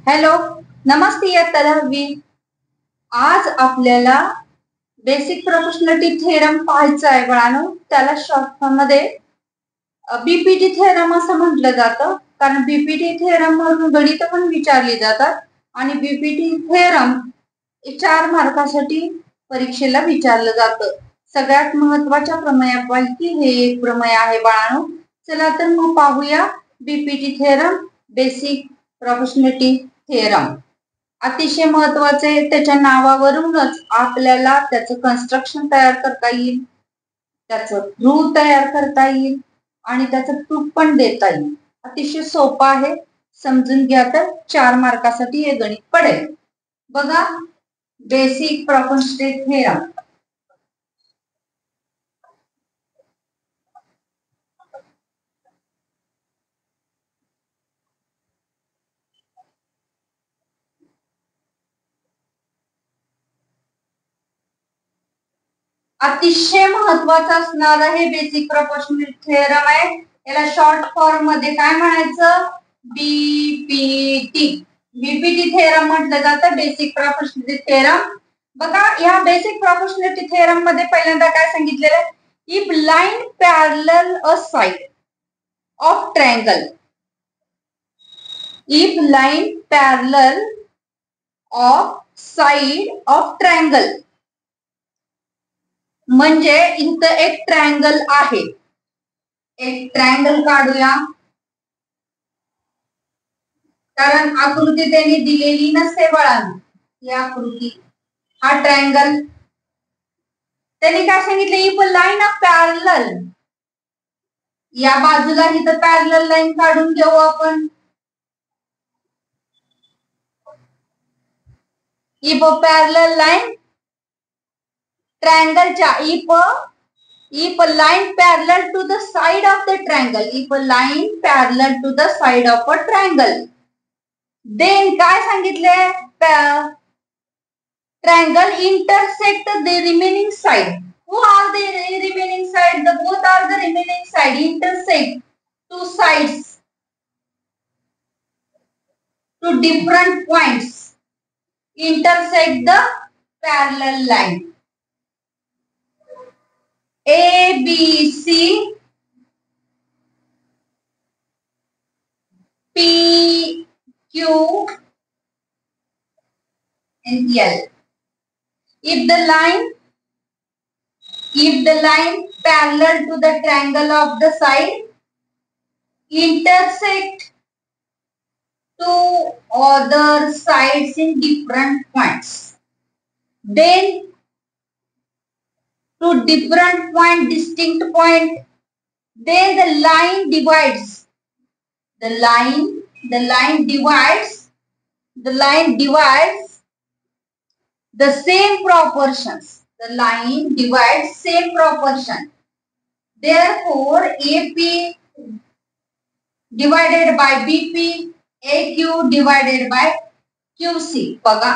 Hello, नमस्ते इयत्ता 10वी. आज आपल्याला बेसिक प्रोपोर्शनॅलिटी थेरम पाहायचा आहे बाळांनो. त्याला शॉर्ट फॉर्म मध्ये बीपीटी थेरम असं म्हटलं जातं, कारण बीपीटी थेरम वरून गणित पण विचारली जातात आणि बीपीटी थेरम 4 मार्कासाठी परीक्षेला विचारलं जातं. सगळ्यात महत्वाच्या प्रमेयापैकी हे एक प्रमेय आहे बाळांनो. चला तर मग पाहूया BPT theorem, basic proportionality theorem. अतिशय महत्वाचे, त्याच्या नावावरूनच आपल्याला त्याचं कन्स्ट्रक्शन तयार करता येईल, त्याचं प्रूफ तयार करता येईल आणि त्याचं प्रूफ पण देता येईल. अतिशय सोपं आहे, समजून घ्या तर 4 मार्कासाठी हे गणित पडेल. बघा, बेसिक प्रोपोर्शनॅलिटी थेरम. अतिशय महत्वाचं असणारं हे बेसिक प्रोपोर्शनॅलिटी थेरम आहे. याला शॉर्ट फॉर्म मध्ये काय म्हणायचं? बीपीटी. बीपीटी थेरम म्हटलं जातं, बेसिक प्रोपोर्शनॅलिटी थेरम. बघा, या बेसिक प्रोपोर्शनॅलिटी थेरम मध्ये पहिल्यांदा काय सांगितलेलं? If line parallel a side of triangle, if line parallel of side of triangle, म्हणजे इथं एक ट्रायंगल आहे. एक ट्रायंगल काढूया, कारण आकृती त्यांनी दिलेली नसते बाळांनो. ही आकृती, हा ट्रायंगल. त्यांनी काय सांगितलं? इफ लाईन ऑफ पॅरलल, या बाजूला इथं पॅरलल लाईन काढून घेऊ आपण. इफ पॅरलल लाईन ट्रायंगलच्या, if a line parallel to the side of the triangle, if a line parallel to the side of a triangle, then काय सांगितले? Triangle intersect the remaining side. Who are the remaining side? The both are the remaining side. Intersect two sides to different points. Intersect the parallel line. A, B, C, P, Q, and L. If the line parallel to the triangle of the side intersect two other sides in different points, then to different point, distinct point, then the line divides. The line divides the same proportions. The line divides same proportion. Therefore, AP divided by BP, AQ divided by QC. बघा,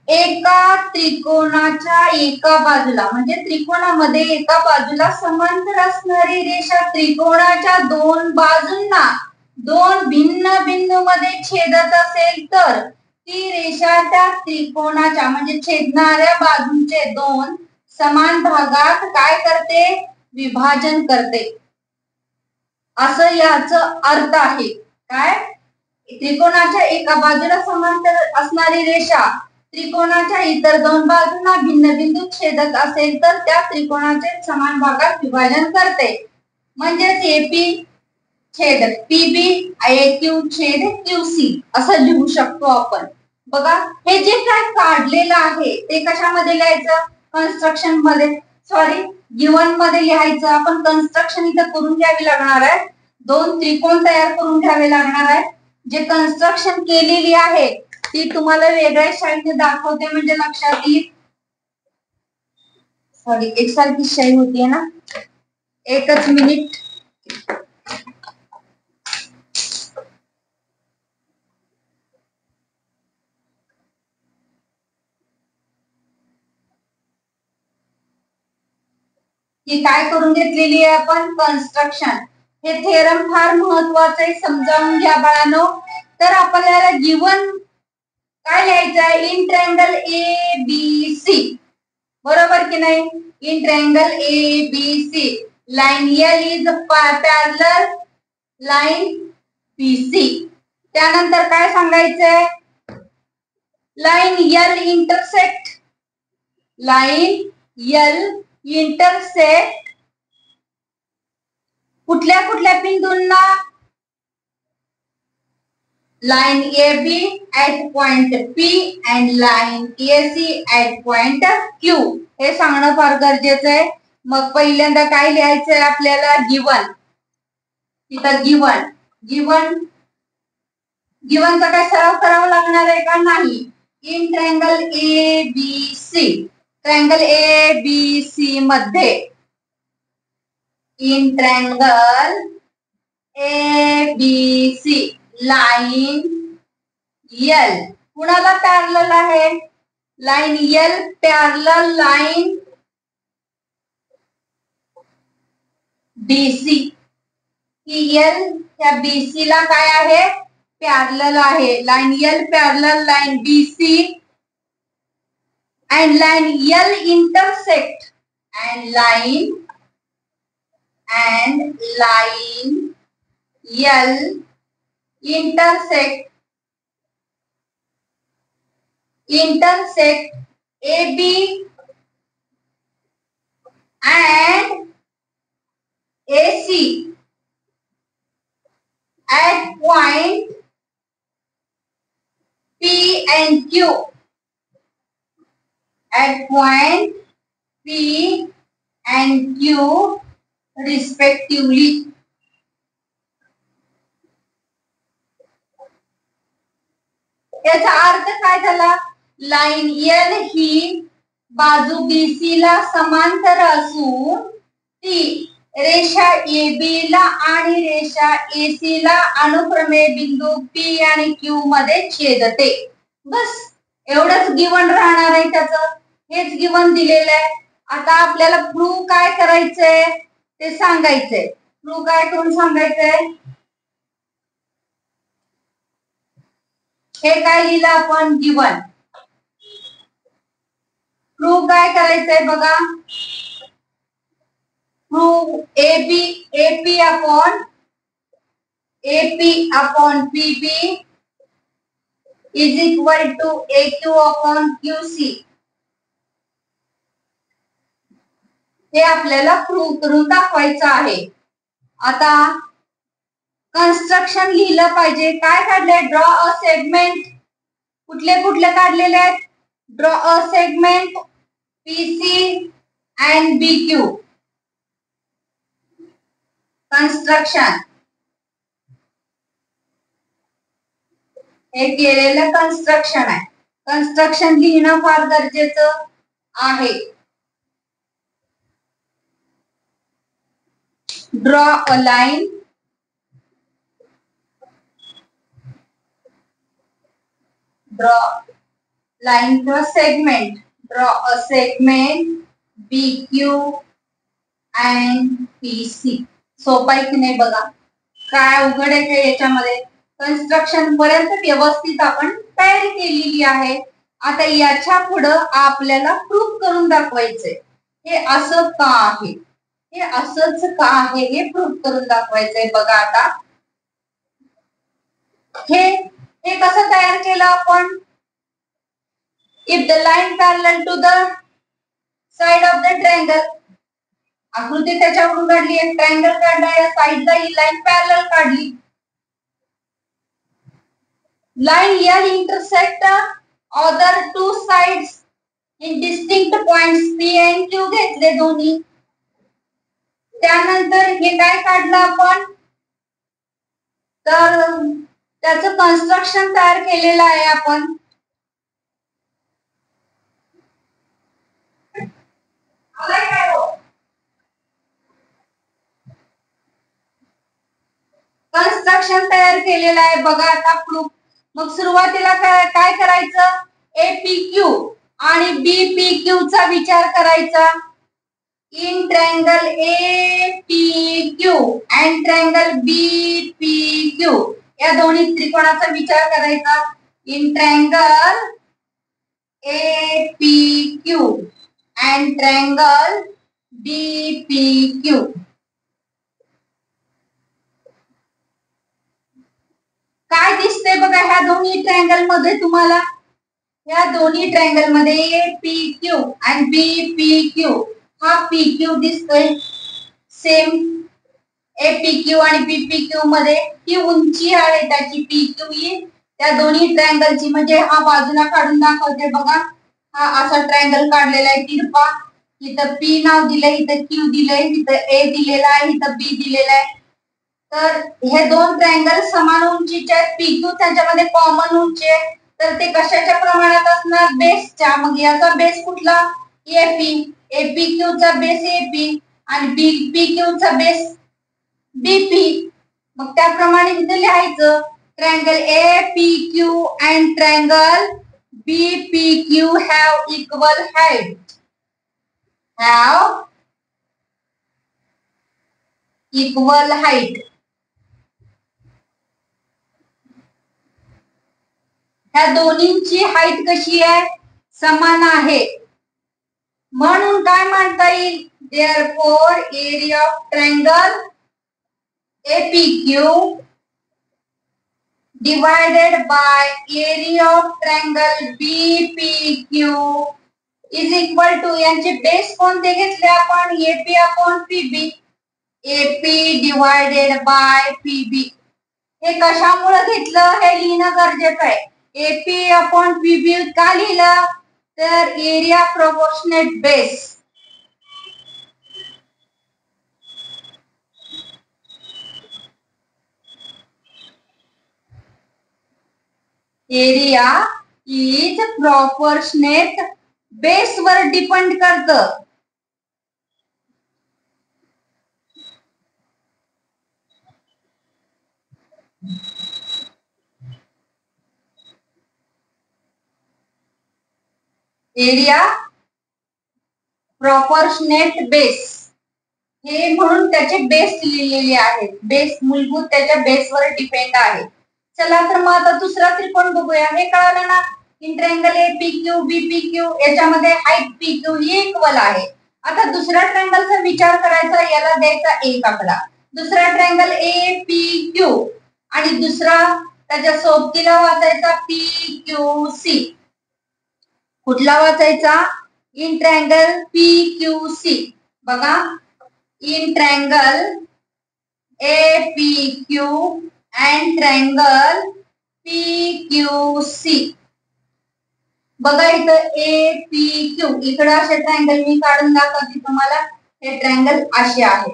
एका त्रिकोणाच्या एका बाजूला, म्हणजे त्रिकोणामध्ये एका बाजूला समांतर असणारी रेषा त्रिकोणाच्या दोन बाजूंना दोन भिन्न बिंदू मध्ये छेदत असेल तर ती रेषा त्या त्रिकोणाच्या, म्हणजे छेदणाऱ्या बाजूंचे दोन समान भागात काय करते? विभाजन करते. असं याचं अर्थ आहे. काय? त्रिकोणाच्या एका बाजूला समांतर असणारी रेषा त्रिकोणाच्या इतर दोन बाजूंना भिन्न बिंदू छेदत असेल तर त्या त्रिकोणाचे समान भागात विभाजन करते. म्हणजेच एपी छेद पीबी, AQ छेद QC असं लिहू शकतो आपण. बघा, हे जे काय काढलेलं आहे ते कशामध्ये लिहायचं? कन्स्ट्रक्शन मध्ये, सॉरी गिवन मध्ये लिहायचं. आपण कन्स्ट्रक्शन इथं करून घ्यावी लागणार आहे. दोन त्रिकोण तयार करून घ्यावे लागणार आहे. जे कन्स्ट्रक्शन केलेली आहे ती तुम्हाला वेगळ्या शाईने दाखवते, म्हणजे लक्षात येईल. सॉरी, एकसारखी शाई होतीये ना, एकच मिनिट. ही काय करून घेतलेली आहे आपण? कन्स्ट्रक्शन. हे थेरम फार महत्वाचं आहे, समजावून घ्या बाळांनो. तर आपल्याला गिवन काय लिहायचं आहे? In triangle A B C, बरोबर की नाही? In triangle A B C line L is parallel line B C. त्यानंतर काय सांगायचंय? Line L intersect, line L intersect कुठल्या कुठल्या बिंदूंना? Line A B at point P and line A C at point Q. हे सांगणं फार गरजेचं आहे. मग पहिल्यांदा काय लिहायचंय आपल्याला? गिवन. तिथं गिवन गिवन गिवनचा काय सराव करावा लागणार आहे का? नाही. In triangle A B C, triangle A B C मध्ये, in triangle A B C line L कुणाला पॅरलल आहे? Line L parallel line BC. L त्या बीसी ला काय आहे? पॅरलल आहे. Line L parallel line BC and line L intersect and line L intersect AB and AC at point P and Q, at point P and Q respectively. याचा अर्थ काय झाला? Line L ही बाजू BC ला समांतर असून ती रेषा AB ला आणि रेषा AC ला अनुक्रमे बिंदू P आणि Q मध्ये छेदते. बस एवढंच गिवन राहणार आहे त्याचं. हेच गिवन दिलेलं आहे. आता आपल्याला प्रूव्ह काय करायचंय ते सांगायचंय. प्रूव्ह काय करून सांगायचंय? हे काय लिहिलं आपण? गिवन. प्रूव्ह काय करायचंय बघा? Prove AP upon PB is equal to AQ upon QC. हे आपल्याला प्रूव्ह करून दाखवायचं आहे. आता कन्स्ट्रक्शन लिहिलं पाहिजे. काय काढले? Draw a segment. कुठले कुठले काढलेले आहेत? Draw a segment PC and BQ. Construction हे केलेलं कन्स्ट्रक्शन आहे. कन्स्ट्रक्शन लिहिणं फार गरजेचं आहे. Draw a line, for segment, draw a segment BQ and PC. सोपं आहे की नाही बघा? काय अवघड आहे का याच्यामध्ये? कन्स्ट्रक्शन पर्यंत व्यवस्थित आपण तयारी केलेली आहे. आता याच्या पुढं आपल्याला प्रूव्ह करून दाखवायचंय. हे असं का आहे? हे असंच का आहे हे प्रूव्ह करून दाखवायचंय. बघा आता हे कसं तयार केलं आपण? If the line parallel to the side of the triangle, आकृती त्याच्यावरून काढली, एक ट्रायंगल काढला, या साइडला ही लाईन पॅरलल काढली. Line L intersect other two sides in distinct points P and Q घेतले दोन्ही. त्यानंतर हे काय काढलं आपण? तर त्याचं कन्स्ट्रक्शन तयार केलेलं आहे आपण. कन्स्ट्रक्शन तयार केलेलं आहे बघा आता प्रूफ. मग सुरुवातीला काय करायचं? APQ आणि BPQ चा विचार करायचा. In triangle APQ and triangle BPQ या दोन्ही त्रिकोणाचा विचार करायचा. In triangle APQ and triangle DPQ. काय दिसते बघा ह्या दोन्ही ट्रायंगल मध्ये तुम्हाला? या दोन्ही ट्रायंगल मध्ये APQ आणि BPQ हा PQ दिसतोय. सेम APQ आणि BPQ मध्ये ही उंची आहे त्याची PQ ही त्या दोन्ही ट्रायंगलची, म्हणजे हा बाजूला काढून दाखवते बघा. हा असा ट्रायंगल काढलेला आहे तिरपा. इथं P नाव दिलंय, इथं Q दिलंय, इथं A दिलेला आहे, इथं B दिलेला आहे. तर हे दोन ट्रायंगल समान उंचीचे आहेत. PQ त्याच्यामध्ये कॉमन उंची आहे. तर ते कशाच्या प्रमाणात असणार? बेसच्या. मग याचा बेस कुठला? AP. APQ चा बेस AP आणि BPQ चा बेस BP. मग त्याप्रमाणे इथे लिहायचं triangle APQ and triangle BPQ have equal height. Have equal height. ह्या दोन्हींची हाईट कशी आहे? समान आहे. म्हणून काय म्हणता येईल? Therefore area of triangle APQ divided by area of triangle BPQ is equal to, यांचे बेस कोणते घेतले आपण? AP upon PB. AP divided by PB. हे कशामुळे घेतलं हे लिहिणं गरजेचं आहे. AP upon PB का लिहिलं? तर area proportionate base. Area is proportionate base वर डिपेंड करतं. एरिया प्रोपोर्शनेट बेस हे म्हणून त्याचे बेस लिहिलेले आहेत. बेस मूलभूत त्याच्या बेसवर डिपेंड आहे. चला तर मग आता दुसरा त्रिकोण बघूया. हे कळालं ना? इन ट्रायंगल APQ BPQ याच्यामध्ये हाईट PQ ही इक्वल आहे. आता दुसऱ्या ट्रायंगलचा विचार करायचा. याला द्यायचा 1 आकडा. दुसरा ट्रायंगल APQ आणि दुसरा त्याच्या सोबतीला वाचायचा PQC. कुठला वाचायचा? In triangle PQC. बघा, in triangle APQ and triangle PQC. बघा इथं APQ इकडे असे ट्रायंगल मी काढून दाखवते तुम्हाला. हे ट्रायंगल असे आहे,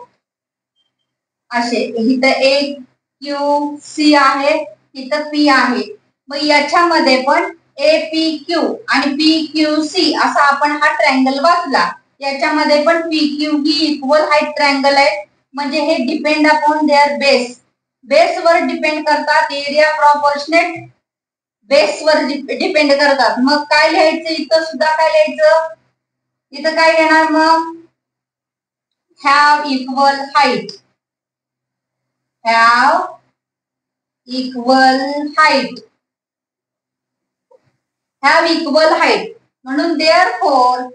असे. इथं AQC आहे, इथं P आहे. मग याच्यामध्ये पण APQ आणि PQC असा आपण हा ट्रायंगल वाचला. याच्यामध्ये पण PQ ही इक्वल हाईट ट्रायंगल आहे. म्हणजे हे depend upon their base. Base वर डिपेंड करतात. एरिया प्रोपोर्शनेट बेस वर डिपेंड करतात. मग काय लिहायचं? इथं सुद्धा काय लिहायचं? इथं काय येणार मग? Have equal height. Have equal height. Have equal height. म्हणून therefore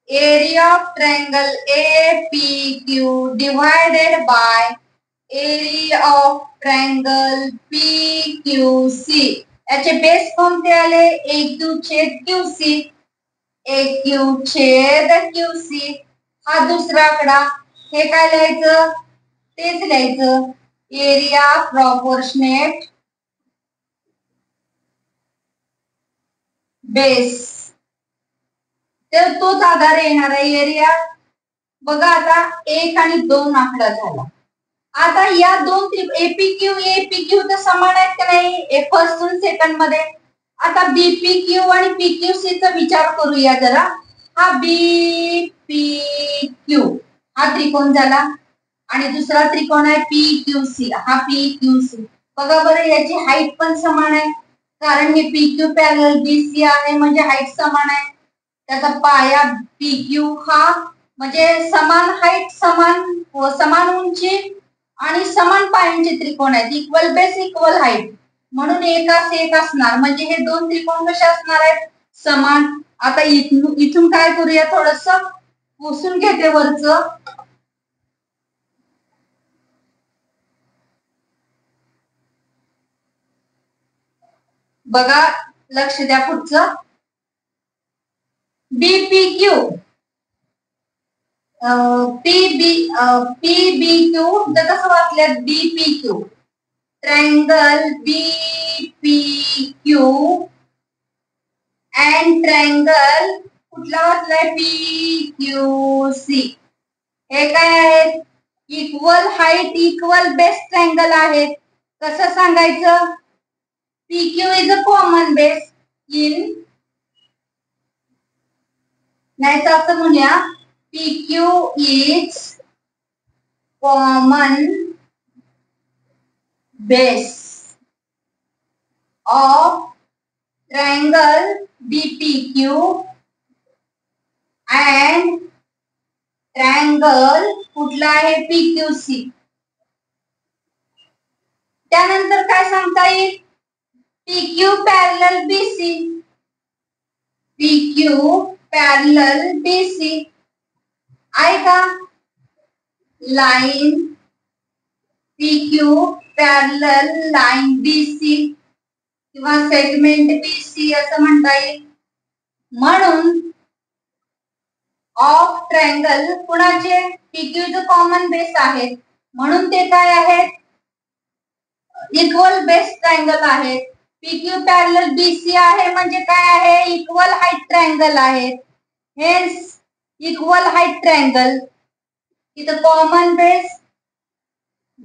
area of triangle APQ divided by area of triangle PQC. याचे बेस कोणते आले? AQ छेद QC. AQ छेद QC. हा दुसरा आकडा. हे काय लिहायचं? तेच लिहायचं. Area proportionate base. तर तोच आधार येणार आहे एरिया. बघा आता 1 आणि 2 आकडा झाला. आता या दोन APQ तर समान आहेत का नाही? फर्स्ट आणि सेकंड मध्ये. आता BPQ आणि PQC चा विचार करूया जरा. हा BPQ हा त्रिकोण झाला आणि दुसरा त्रिकोण आहे PQC. हा PQC. बघा बरं याची हाईट पण समान आहे, कारण हे PQ पॅरलल BC आहे म्हणजे हाईट समान आहे. त्याचा पाया PQ हा म्हणजे समान हाईट, समान उंची आणि समान पायांचे त्रिकोण आहेत, इक्वल बेस इक्वल हाईट, म्हणून एकास एक असणार. म्हणजे हे दोन त्रिकोण कसे असणार आहेत, समान. आता इथून काय करूया, थोडस पुसून घेते वरच. बघा, लक्ष द्या पुढचं. बीपीक्यू, पीबीक्यू कसं वाचल्यात, BPQ. Triangle BPQ and triangle कुठला वाचलाय, पीक्यूसी. हे काय आहेत, equal height equal base triangle आहेत. कसं सांगायचं, PQ is a common base in, नाही तर असं म्हणूया, PQ is common base of triangle BPQ and triangle कुठला आहे, PQC. त्यानंतर काय सांगता येईल, PQ parallel BC, PQ parallel BC आहे का, line PQ parallel line BC किंवा सेगमेंट BC असं म्हणता येईल. म्हणून ऑफ ट्रायंगल कुणाचे, PQ चे कॉमन बेस आहेत, म्हणून ते काय आहेत, इक्वल बेस ट्रायंगल आहेत. PQ पॅरलल BC आहे म्हणजे काय आहे, इक्वल हाईट ट्रायंगल आहेत. हेन्स इक्वल हाईट ट्रायंगल, इथं common base.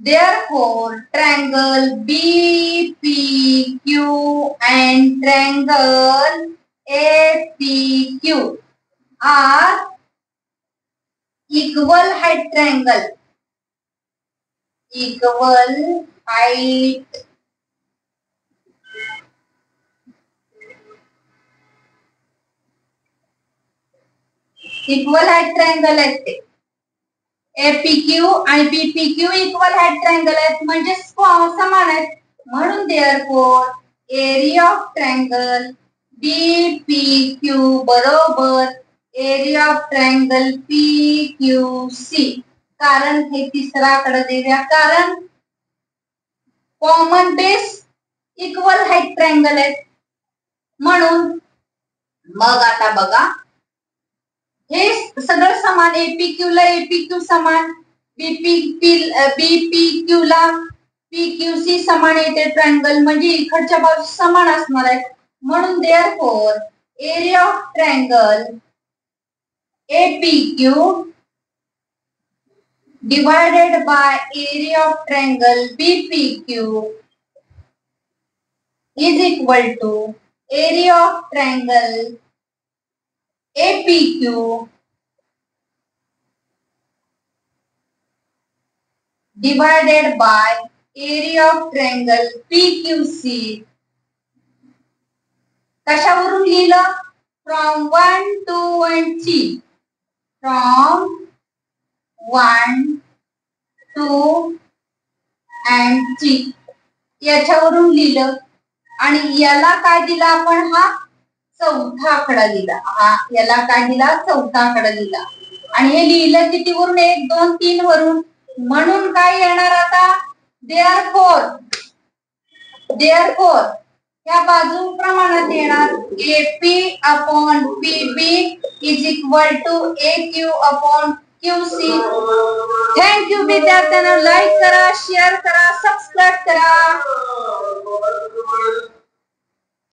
Therefore triangle BPQ and triangle APQ are equal height triangle, equal height triangle आहेत ते. एपीक्यू आणि बीपीक्यू इक्वल हाईट ट्रायंगल आहेत म्हणजे समान आहेत. म्हणून therefore area of triangle BPQ बरोबर एरिया ऑफ ट्रायंगल पीक्यूसी. कारण हे तिसरा आकडा देऊया, कारण common base equal height triangle आहेत म्हणून. मग आता बघा, हे सगळं समान, एपीक्यू ला एपीक्यू समान, बीपीक्यू ला पीक्यूसी समान येते ट्रायंगल, म्हणजे इकडच्या बाजू समान असणार आहेत. म्हणून therefore area of triangle एपीक्यू divided by area of triangle BPQ is equal to area of triangle APQ divided by area of triangle PQC. कशावरून लिहिलं, from 1, 2 and 3, from 1, 2 and 3 याच्यावरून लिहिलं. आणि याला काय दिला आपण, हा चौथा आकडा दिला. हा याला काय दिला, चौथा आकडा दिला. आणि हे लिहिलं कितीवरून, 1, 2, 3 वरून. म्हणून काय येणार आता, देअरफॉर या बाजू प्रमाणात येणार, AP upon PB is equal to AQ upon QC. Thank you विद्यार्थ्यांनो. लाईक करा, शेअर करा, सबस्क्राईब करा.